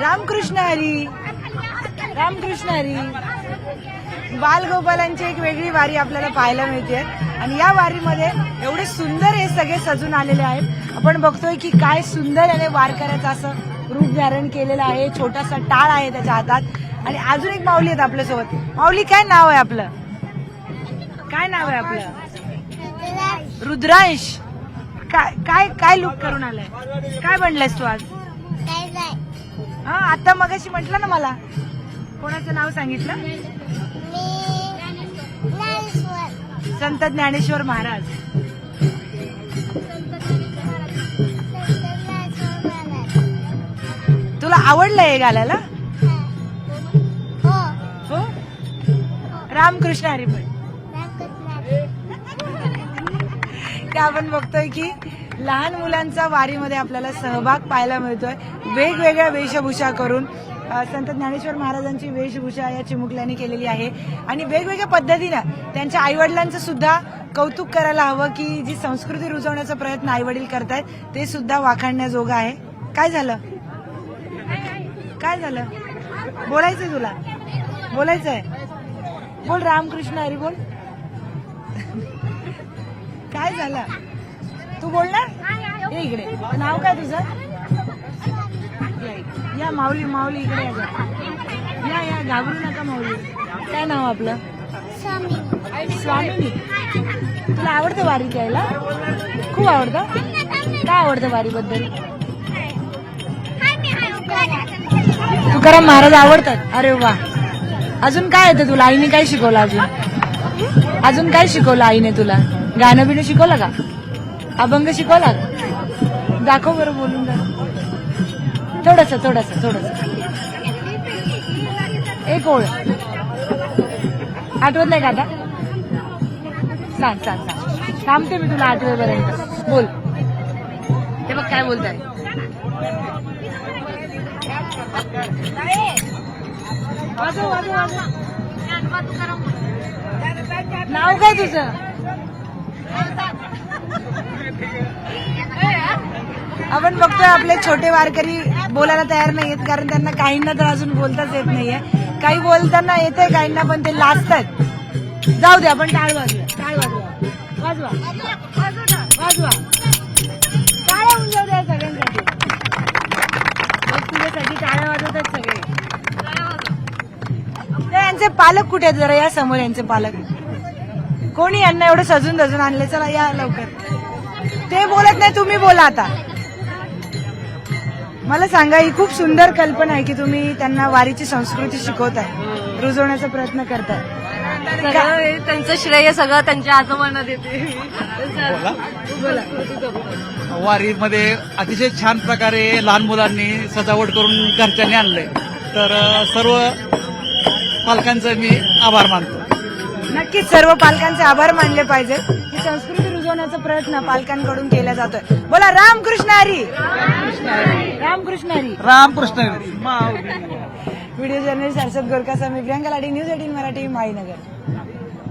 रामकृष्ण हरी, रामकृष्ण हरी. बालगोपालांची एक वेगळी वारी आपल्याला पाहायला मिळते आणि या वारीमध्ये एवढे सुंदर हे सगळे सजून आलेले आहेत. आपण बघतोय की काय सुंदर याने वारकऱ्याचं असं रूप धारण केलेलं आहे. छोटासा टाळ आहे त्याच्या हातात आणि अजून एक माऊली आहेत आपल्यासोबत. माऊली, काय नाव आहे आपलं? काय नाव आहे आपलं? रुद्रांश. काय काय काय लुक करून आलाय? काय बनलायस तू आज? हा, आता मगाशी म्हटलं ना मला. कोणाचं नाव सांगितलं? संत ज्ञानेश्वर महाराज. तुला आवडलं हे घालायला? हो. रामकृष्ण हरी पण. ते आपण बघतोय की लहान मुलांचा वारीमध्ये आपल्याला सहभाग पाहायला मिळतोय. वेगवेगळ्या वेशभूषा करून संत ज्ञानेश्वर महाराजांची वेशभूषा या चिमुकल्यांनी केलेली आहे आणि वेगवेगळ्या पद्धतीनं त्यांच्या आईवडिलांचं सुद्धा कौतुक करायला हवं की जी संस्कृती रुजवण्याचा प्रयत्न आईवडील करतायत ते सुद्धा वाखाणण्याजोगं आहे. काय झालं? काय झालं? बोलायचंय तुला? बोलायचंय? बोल रामकृष्ण हरी बोल. काय झालं? तू बोलणार? ये इकडे. नाव काय तुझं? या माऊली, माऊली इकडे या. या घाबरू नका माऊली. काय नाव आपलं? स्वामिनी. तुला आवडतं वारीत यायला? खूप आवडतं. काय आवडतं वारीबद्दल? तुकाराम महाराज आवडतात. अरे वा. अजून काय येतं तुला? आईने काय शिकवलं? अजून काय शिकवलं आईने तुला? गाणं बिणं शिकवलं का? अभंग शिकवला? दाखव बरं बोलून जा. थोडस थोडस थोडस. एक ओळ आठवत नाही का आता? सांग सांग सांग. थांबते मी तुला आठवेपर्यंत. बोल. हे बघ काय बोलताय. नाव काय तुझं? आपण बघतोय आपले छोटे वारकरी बोलायला तयार नाहीयेत कारण त्यांना काहींना तर अजून बोलताच येत नाहीये. काही बोलताना येते काहींना पण ते लाजतात. जाऊ दे, आपण टाळ वाजूया. टाळ वाजवा वाजवा वाजवा. टाळ्या होऊन जाऊ द्या सगळ्यांसाठी. तुझ्यासाठी टाळ्या वाजवतात सगळे. यांचे पालक कुठे आहेत? जरा या समोर. यांचे पालक कोणी? यांना एवढं सजून धजून आणले. चला या लवकर. ते बोलत नाही, तुम्ही बोला आता. मला सांगा, ही खूप सुंदर कल्पना आहे की तुम्ही त्यांना वारीची संस्कृती शिकवताय, रुजवण्याचा प्रयत्न करताय. त्यांचं श्रेय सगळं त्यांच्या आजोबांना देते. वारीमध्ये अतिशय छान प्रकारे लहान मुलांनी सजावट करून घरच्यांनी आणलंय. तर सर्व पालकांचा मी आभार मानतो. नक्कीच सर्व पालकांचे आभार मानले पाहिजेत. ही संस्कृती रुजवण्याचा प्रयत्न पालकांकडून केला जातोय. बोला रामकृष्ण हरी, रामकृष्ण हरी, रामकृष्ण हरी. व्हिडिओ जर्नलिस्ट हर्षद गोरकासह मी प्रियांका लाडी, न्यूज 18 मराठी, माळीनगर.